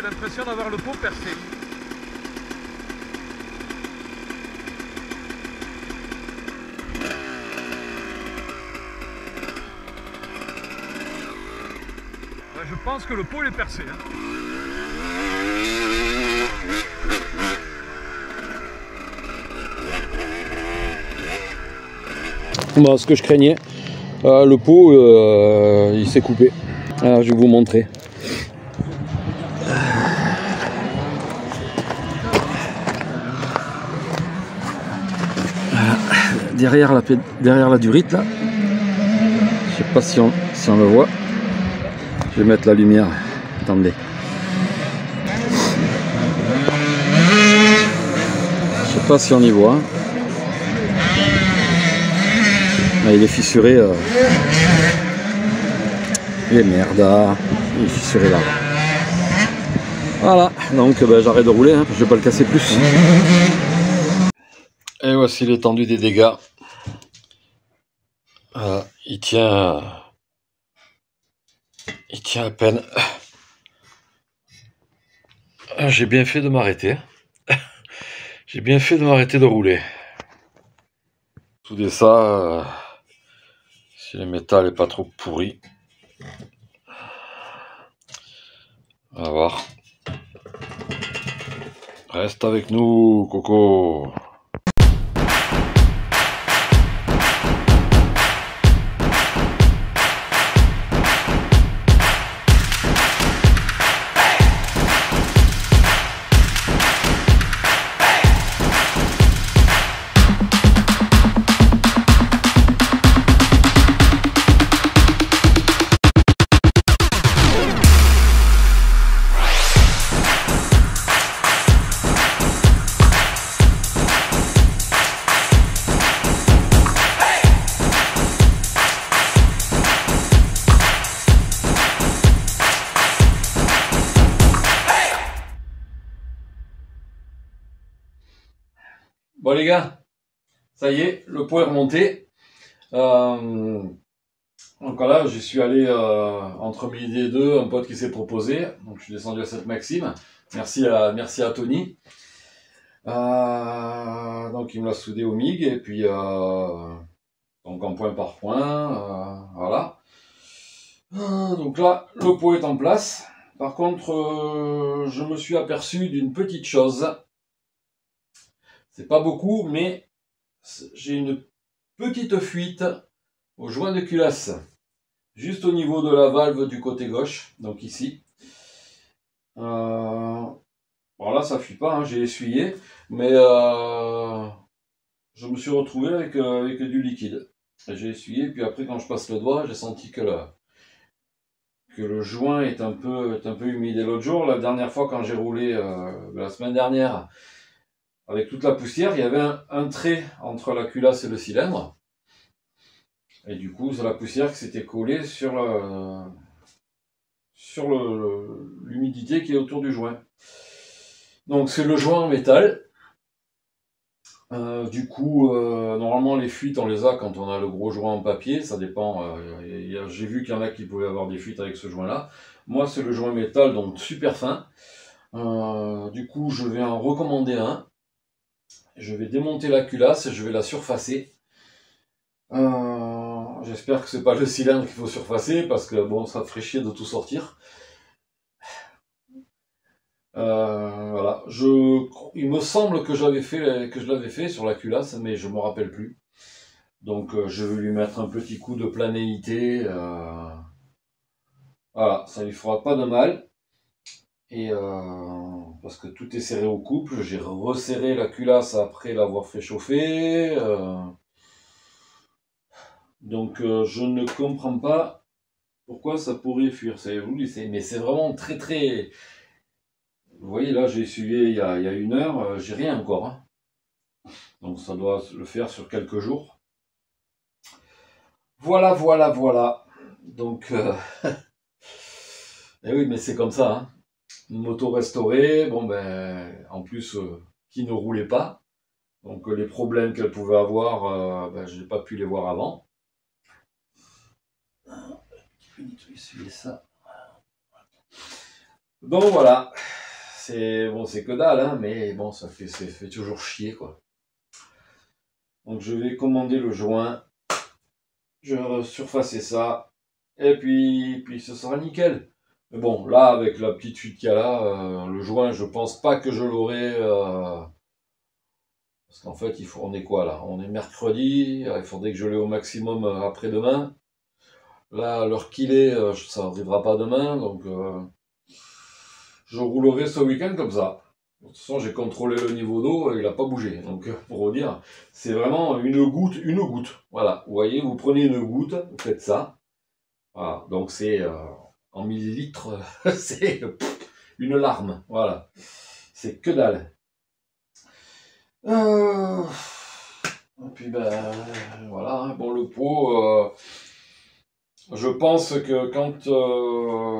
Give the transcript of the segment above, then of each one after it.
l'impression d'avoir le pot percé. Ouais, je pense que le pot est percé. Hein. Bon, ce que je craignais, le pot il s'est coupé. Alors je vais vous montrer. Derrière la durite là, je sais pas si on le voit. Je vais mettre la lumière. Attendez. Je sais pas si on y voit. Ah, il est fissuré. Il est merde. Il est fissuré là. Voilà. Donc j'arrête de rouler. Hein, je vais pas le casser plus. Et voici l'étendue des dégâts. Il tient à peine. J'ai bien fait de m'arrêter. J'ai bien fait de m'arrêter de rouler. Tout ça, si le métal n'est pas trop pourri. On va voir. Reste avec nous, Coco. Bon les gars, ça y est, le pot est remonté. Donc voilà, j'y suis allé entre midi et deux, un pote qui s'est proposé. Donc je suis descendu à Sainte-Maxime. Merci à Tony. Donc il me l'a soudé au MIG et puis donc en point par point, voilà. Donc là, le pot est en place. Par contre, je me suis aperçu d'une petite chose. C'est pas beaucoup, mais j'ai une petite fuite au joint de culasse, juste au niveau de la valve du côté gauche, donc ici. Bon là, ça fuit pas, hein, j'ai essuyé, mais je me suis retrouvé avec du liquide. J'ai essuyé, puis après, quand je passe le doigt, j'ai senti que le joint est un peu humide. Et l'autre jour, la dernière fois, quand j'ai roulé, la semaine dernière, avec toute la poussière, il y avait un trait entre la culasse et le cylindre. Et du coup, c'est la poussière qui s'était collée sur l'humidité qui est autour du joint. Donc c'est le joint en métal. Du coup, normalement les fuites on les a quand on a le gros joint en papier, ça dépend. J'ai vu qu'il y en a qui pouvaient avoir des fuites avec ce joint là. Moi c'est le joint métal, donc super fin. Du coup je vais en recommander un. Je vais démonter la culasse et je vais la surfacer. J'espère que c'est pas le cylindre qu'il faut surfacer parce que bon, ça ferait chier de tout sortir. Voilà. Il me semble que je l'avais fait sur la culasse, mais je me rappelle plus. Donc je vais lui mettre un petit coup de planéité. Voilà, ça lui fera pas de mal. Et parce que tout est serré au couple, j'ai resserré la culasse après l'avoir fait chauffer. Donc je ne comprends pas pourquoi ça pourrait fuir. Mais c'est vraiment très très... Vous voyez là, j'ai essuyé il y a 1 heure, j'ai rien encore. Hein. Donc ça doit le faire sur quelques jours. Voilà. Donc... Et oui, mais c'est comme ça. Hein. Une moto restaurée, bon ben... En plus, qui ne roulait pas. Donc les problèmes qu'elle pouvait avoir, je n'ai pas pu les voir avant. Je vais nettoyer ça. Donc voilà, c'est bon, c'est que dalle, hein, mais bon, ça fait toujours chier, quoi. Donc je vais commander le joint, je vais surfacer ça, et puis ce sera nickel. Mais bon, là, avec la petite fuite qu'il y a là, le joint, je pense pas que je l'aurai. Parce qu'en fait, on est quoi là? On est mercredi, il faudrait que je l'ai au maximum après-demain. Là, à l'heure qu'il est, ça n'arrivera pas demain, donc je roulerai ce week-end comme ça. De toute façon, j'ai contrôlé le niveau d'eau, il n'a pas bougé. Donc, pour vous dire, c'est vraiment une goutte, une goutte. Voilà, vous voyez, vous prenez une goutte, vous faites ça. Voilà, donc c'est en millilitres, c'est une larme. Voilà, c'est que dalle. Et puis ben voilà, bon le pot, je pense que quand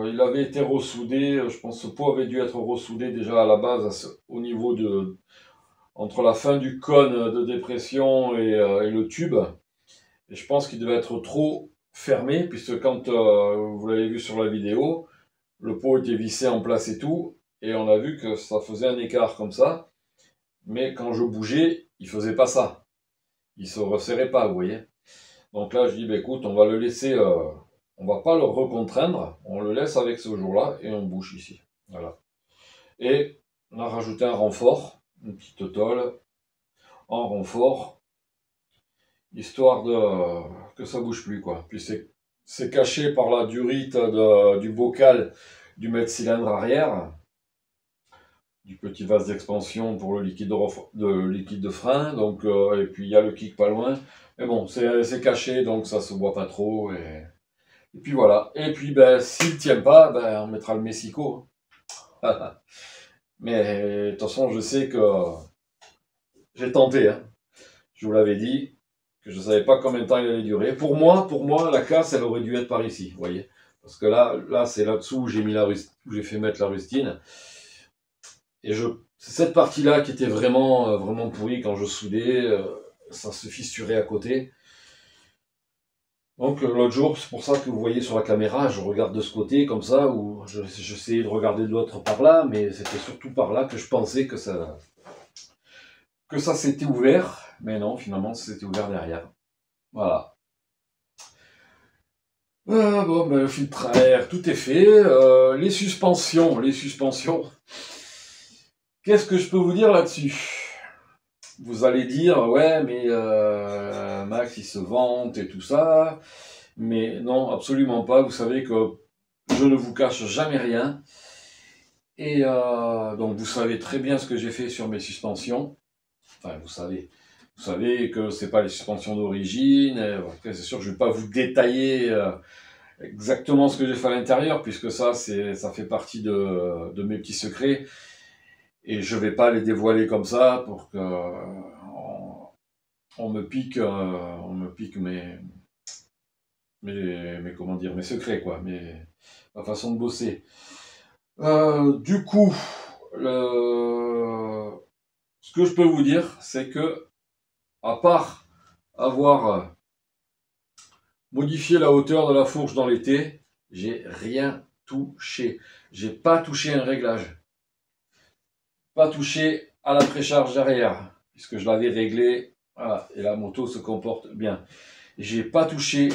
il avait été ressoudé, je pense que ce pot avait dû être ressoudé déjà à la base au niveau de entre la fin du cône de dépression et le tube. Et je pense qu'il devait être trop fermé puisque quand vous l'avez vu sur la vidéo, le pot était vissé en place et tout, et on a vu que ça faisait un écart comme ça. Mais quand je bougeais, il faisait pas ça. Il se resserrait pas, vous voyez. Donc là, je dis, bah, écoute, on va le laisser, on va pas le recontraindre, on le laisse avec ce jour-là et on bouge ici. Voilà. Et on a rajouté un renfort, une petite tôle en renfort, histoire que ça bouge plus, quoi. Puis c'est caché par la durite du bocal du mètre-cylindre arrière, du petit vase d'expansion pour le liquide de frein, donc, et puis il y a le kick pas loin. Mais bon, c'est caché, donc ça se voit pas trop. Et puis voilà. Et puis ben, s'il tient pas, ben, on mettra le Messico. Mais de toute façon, je sais que j'ai tenté. Hein. Je vous l'avais dit que je savais pas combien de temps il allait durer. Pour moi, la casse, elle aurait dû être par ici, vous voyez. Parce que là, c'est là-dessous où j'ai mis où j'ai fait mettre la rustine. Et c'est cette partie-là qui était vraiment, vraiment pourrie quand je soudais. Ça se fissurait à côté. Donc l'autre jour, c'est pour ça que vous voyez sur la caméra, je regarde de ce côté comme ça, ou j'essayais de regarder de l'autre par là, mais c'était surtout par là que je pensais que ça s'était ouvert. Mais non, finalement, ça s'était ouvert derrière. Voilà. Bon, ben, le filtre à air, tout est fait. Les suspensions. Qu'est-ce que je peux vous dire là-dessus? Vous allez dire, ouais, mais Max, il se vante et tout ça. Mais non, absolument pas. Vous savez que je ne vous cache jamais rien. Et donc, vous savez très bien ce que j'ai fait sur mes suspensions. Enfin, vous savez que c'est pas les suspensions d'origine. C'est sûr que je vais pas vous détailler exactement ce que j'ai fait à l'intérieur, puisque ça fait partie de mes petits secrets. Et je vais pas les dévoiler comme ça pour que on me pique comment dire, mes secrets, quoi, ma façon de bosser. Du coup, ce que je peux vous dire, c'est que, à part avoir modifié la hauteur de la fourche dans l'été, j'ai rien touché. J'ai pas touché un réglage. Pas touché à la précharge derrière, puisque je l'avais réglé. Voilà, et la moto se comporte bien. J'ai pas touché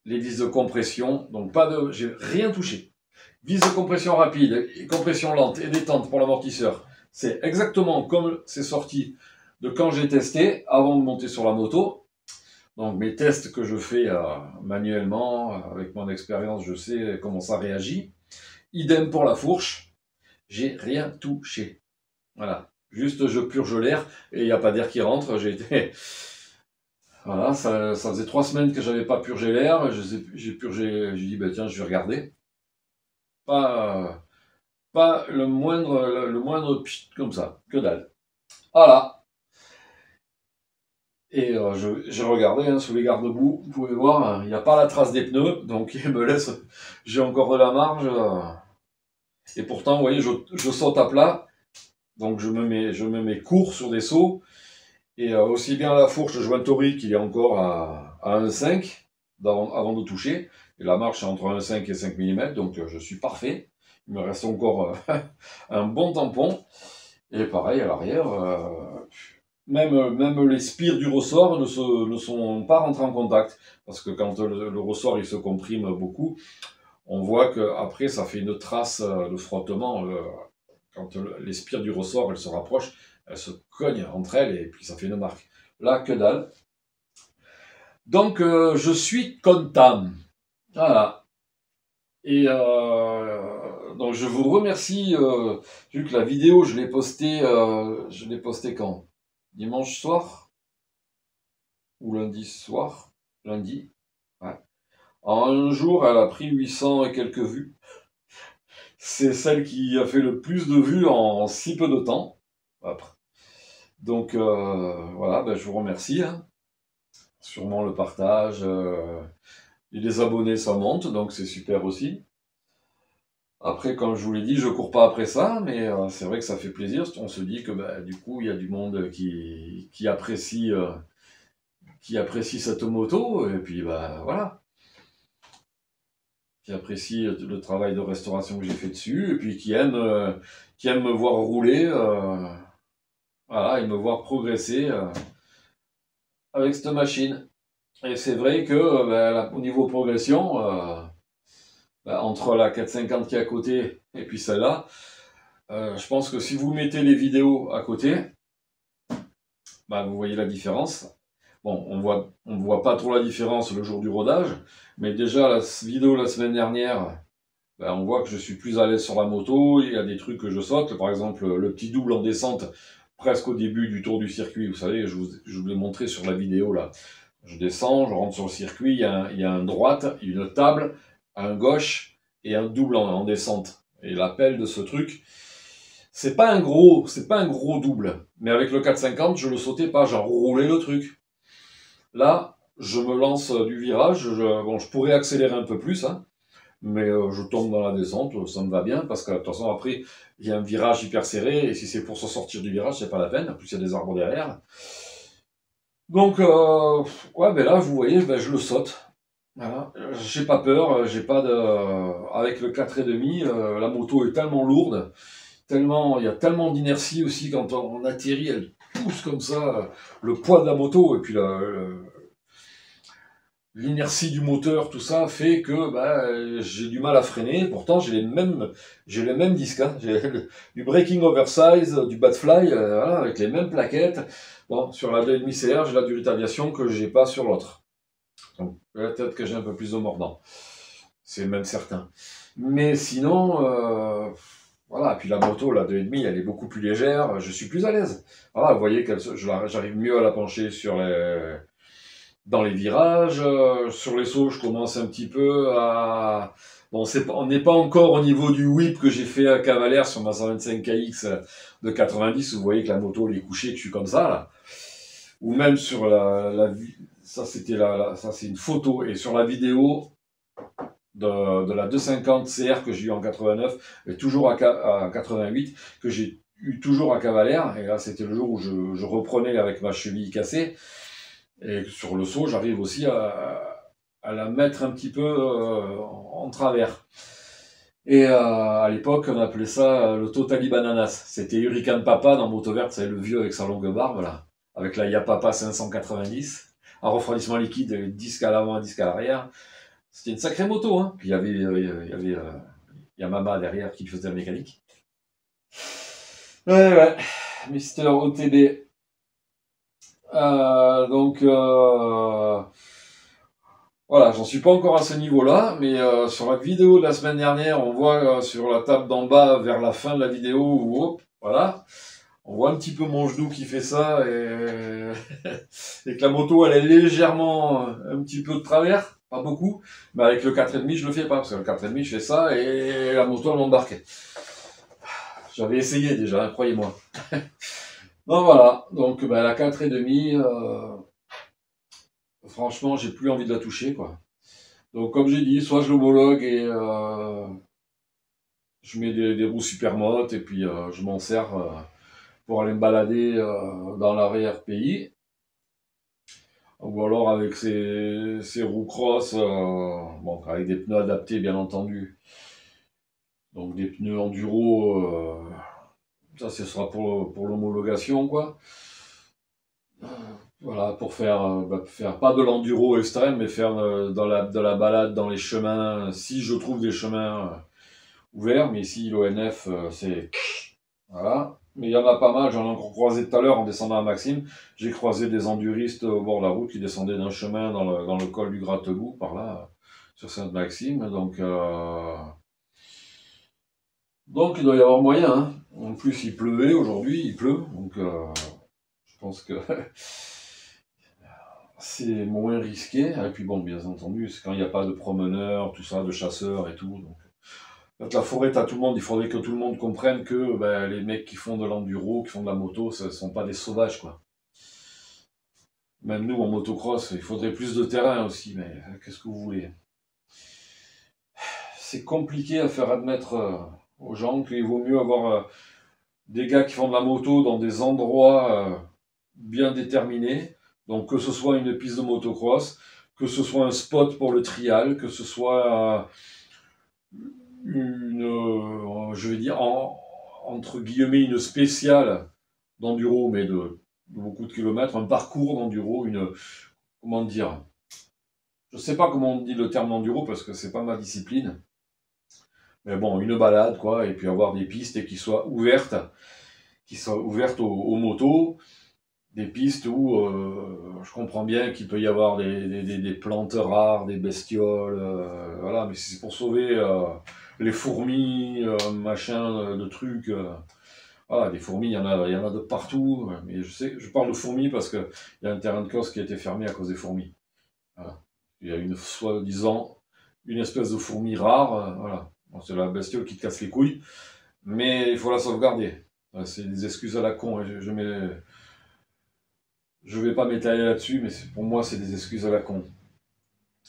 les vis de compression, donc j'ai rien touché. Vis de compression rapide, compression lente et détente pour l'amortisseur. C'est exactement comme c'est sorti de quand j'ai testé avant de monter sur la moto. Donc mes tests que je fais manuellement, avec mon expérience, je sais comment ça réagit. Idem pour la fourche, j'ai rien touché. Voilà, juste je purge l'air et il n'y a pas d'air qui rentre. Voilà, ça faisait 3 semaines que j'avais pas purgé l'air. J'ai purgé, j'ai dit bah tiens, je vais regarder. Pas le moindre pchit comme ça, que dalle. Voilà. Et j'ai regardé hein, sous les garde-boue, vous pouvez voir, il n'y a pas la trace des pneus, donc il me laisse, j'ai encore de la marge. Et pourtant, vous voyez, je saute à plat, donc je me mets court sur des sauts. Et aussi bien la fourche jointorique, il est encore à 1,5 avant de toucher. Et la marche est entre 1,5 et 5 mm, donc je suis parfait. Il me reste encore un bon tampon. Et pareil à l'arrière, même les spires du ressort ne sont pas rentrés en contact. Parce que quand le ressort il se comprime beaucoup, on voit qu'après ça fait une trace de frottement. Quand les spires du ressort elles se rapprochent, elles se cognent entre elles et puis ça fait une marque. Là, que dalle. Donc je suis content. Voilà. Et donc je vous remercie, vu que la vidéo je l'ai postée quand? Dimanche soir? Ou lundi soir? Lundi, ouais. En un jour, elle a pris 800 et quelques vues. C'est celle qui a fait le plus de vues en si peu de temps. Après. Donc voilà, ben, je vous remercie. Hein. Sûrement le partage. Et les abonnés, ça monte, donc c'est super aussi. Après, comme je vous l'ai dit, je cours pas après ça, mais c'est vrai que ça fait plaisir. On se dit que bah, du coup, il y a du monde qui apprécie cette moto, et puis bah voilà, qui apprécie le travail de restauration que j'ai fait dessus, et puis qui aime me voir rouler, voilà, et me voir progresser avec cette machine. Et c'est vrai que bah, au niveau progression, bah, entre la 450 qui est à côté et puis celle-là, je pense que si vous mettez les vidéos à côté, bah, vous voyez la différence. Bon, on voit pas trop la différence le jour du rodage, mais déjà la vidéo la semaine dernière, bah, on voit que je suis plus à l'aise sur la moto, il y a des trucs que je saute, par exemple le petit double en descente, presque au début du tour du circuit, vous savez, je vous l'ai montré sur la vidéo là. Je descends, je rentre sur le circuit, il y a un droite, une table, un gauche et un double en descente. Et l'appel de ce truc, c'est pas un gros double. Mais avec le 450, je le sautais pas, j'enroulais le truc. Là, je me lance du virage, bon, je pourrais accélérer un peu plus, hein, mais je tombe dans la descente, ça me va bien, parce que de toute façon, après, il y a un virage hyper serré, et si c'est pour se sortir du virage, c'est pas la peine, en plus il y a des arbres derrière. Donc, ouais, ben là, vous voyez, ben, je le saute. Voilà. J'ai pas peur, j'ai pas de. Avec le 4,5, la moto est tellement lourde, il y a tellement d'inertie aussi quand on atterrit, elle pousse comme ça, le poids de la moto et puis l'inertie du moteur, tout ça fait que bah, j'ai du mal à freiner. Pourtant, j'ai les mêmes disques, hein. J'ai du braking oversize, du Batfly, voilà, avec les mêmes plaquettes. Bon, sur la 2,5 CR, j'ai la durite aviation que j'ai pas sur l'autre. Donc peut-être que j'ai un peu plus de mordant. C'est même certain. Mais sinon, voilà, puis la moto, la 2,5, elle est beaucoup plus légère, je suis plus à l'aise. Voilà, vous voyez j'arrive mieux à la pencher dans les virages, sur les sauts, je commence un petit peu à... Bon, on n'est pas encore au niveau du whip que j'ai fait à Cavalaire sur ma 125 KX de 90, vous voyez que la moto, elle est couchée dessus comme ça, là. Ou même sur ça c'est une photo, et sur la vidéo, de la 250 CR que j'ai eu en 89 et toujours à 88 que j'ai eu toujours à Cavalaire, et là c'était le jour où je reprenais avec ma cheville cassée, et sur le saut j'arrive aussi à la mettre un petit peu en travers. Et à l'époque on appelait ça le Totally Bananas, c'était Hurricane Papa dans Moto Verte, c'est le vieux avec sa longue barbe là, avec la Yapapa 590, un refroidissement liquide, disque à l'avant, disque à l'arrière. C'était une sacrée moto, hein. Puis il y avait Yamaha derrière qui faisait la mécanique. Ouais, Mister OTB. Donc, voilà, j'en suis pas encore à ce niveau-là, mais sur la vidéo de la semaine dernière, on voit sur la table d'en bas, vers la fin de la vidéo, hop, voilà, on voit un petit peu mon genou qui fait ça, et, et que la moto, elle est légèrement un petit peu de travers. Pas beaucoup, mais avec le 4,5 je le fais pas, parce que le 4,5 je fais ça et la moto elle m'embarque. J'avais essayé déjà, hein, croyez-moi. Donc voilà, donc bah, la 4,5, franchement j'ai plus envie de la toucher quoi. Donc comme j'ai dit, soit je l'homologue et je mets des roues supermotes et puis je m'en sers pour aller me balader dans l'arrière-pays. Ou alors avec ces roues cross, bon, avec des pneus adaptés bien entendu. Donc des pneus enduro, ça ce sera pour l'homologation, quoi. Voilà, pour faire pas de l'enduro extrême, mais faire de la balade dans les chemins, si je trouve des chemins ouverts, mais ici l'ONF, c'est... Voilà. Mais il y en a pas mal, j'en ai encore croisé tout à l'heure en descendant à Maxime. J'ai croisé des enduristes au bord de la route qui descendaient d'un chemin dans le col du Grattebout, par là, sur Sainte-Maxime. Donc il doit y avoir moyen. Hein. En plus, il pleuvait aujourd'hui, il pleut. Donc je pense que c'est moins risqué. Et puis bon, bien entendu, c'est quand il n'y a pas de promeneurs, tout ça, de chasseurs et tout. Donc, quand la forêt, t'as tout le monde, il faudrait que tout le monde comprenne que les mecs qui font de l'enduro, qui font de la moto, ce ne sont pas des sauvages, quoi. Même nous, en motocross, il faudrait plus de terrain aussi, mais qu'est-ce que vous voulez? C'est compliqué à faire admettre aux gens qu'il vaut mieux avoir des gars qui font de la moto dans des endroits bien déterminés, donc que ce soit une piste de motocross, que ce soit un spot pour le trial, que ce soit je vais dire, entre guillemets, une spéciale d'enduro, mais de beaucoup de kilomètres, un parcours d'enduro, comment dire, je sais pas comment on dit le terme d'enduro parce que c'est pas ma discipline, mais bon, une balade, quoi, et puis avoir des pistes et qui soient ouvertes aux motos, des pistes où je comprends bien qu'il peut y avoir des plantes rares, des bestioles, voilà, mais si c'est pour sauver les fourmis, machin, de trucs, voilà, des fourmis, il y en a de partout, mais je parle de fourmis parce qu'il y a un terrain de course qui a été fermé à cause des fourmis. Voilà. Il y a soi-disant, une espèce de fourmi rare, voilà. Bon, c'est la bestiole qui te casse les couilles, mais il faut la sauvegarder. C'est des excuses à la con, je vais pas m'étaler là-dessus, mais pour moi, c'est des excuses à la con.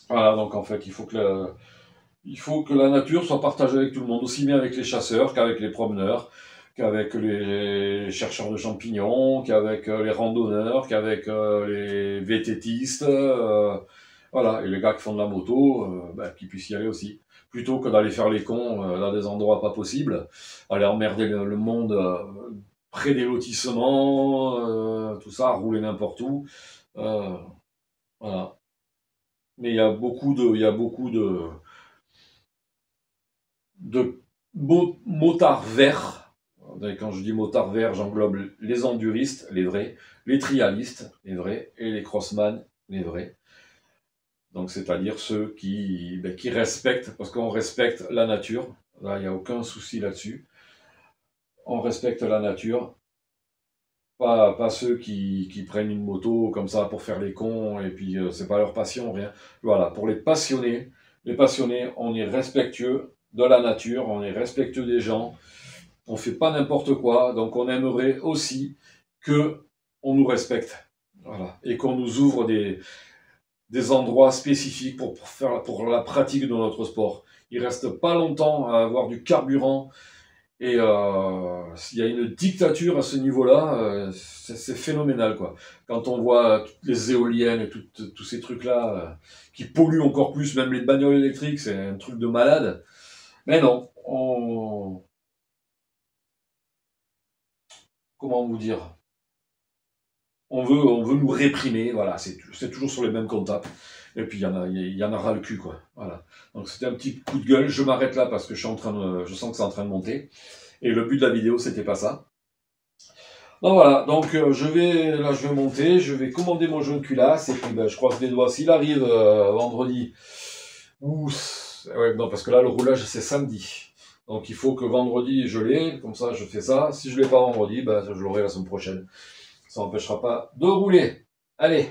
Voilà, donc en fait, il faut que la nature soit partagée avec tout le monde, aussi bien avec les chasseurs qu'avec les promeneurs, qu'avec les chercheurs de champignons, qu'avec les randonneurs, qu'avec les VTTistes, voilà, et les gars qui font de la moto, qui puissent y aller aussi. Plutôt que d'aller faire les cons dans des endroits pas possibles, aller emmerder le monde près des lotissements, tout ça, rouler n'importe où. Voilà. Mais il y a beaucoup de motards verts. Quand je dis motards verts, j'englobe les enduristes, les vrais, les trialistes, les vrais, et les crossman, les vrais. Donc c'est-à-dire ceux qui respectent, parce qu'on respecte la nature. Là, il n'y a aucun souci là-dessus. On respecte la nature. Pas ceux qui prennent une moto comme ça pour faire les cons, et puis c'est pas leur passion, rien. Voilà, pour les passionnés, on est respectueux de la nature, on est respectueux des gens, on fait pas n'importe quoi, donc on aimerait aussi que on nous respecte, voilà, et qu'on nous ouvre des endroits spécifiques pour la pratique de notre sport. Il reste pas longtemps à avoir du carburant. Et s'il y a une dictature à ce niveau-là, c'est phénoménal, quoi. Quand on voit toutes les éoliennes et tous ces trucs-là qui polluent encore plus, même les bagnoles électriques, c'est un truc de malade. Mais non, comment vous dire? On veut nous réprimer, voilà, c'est toujours sur les mêmes contacts. Et puis il y en a ras le cul, quoi. Voilà. Donc c'était un petit coup de gueule. Je m'arrête là parce que je sens que c'est en train de monter. Et le but de la vidéo, c'était pas ça. Donc voilà, donc je vais monter, je vais commander mon jaune culasse, et puis je croise les doigts. S'il arrive vendredi, ouais, non, parce que là, le roulage, c'est samedi. Donc il faut que vendredi, je l'ai, comme ça, je fais ça. Si je l'ai pas vendredi, je l'aurai la semaine prochaine. Ça n'empêchera pas de rouler. Allez!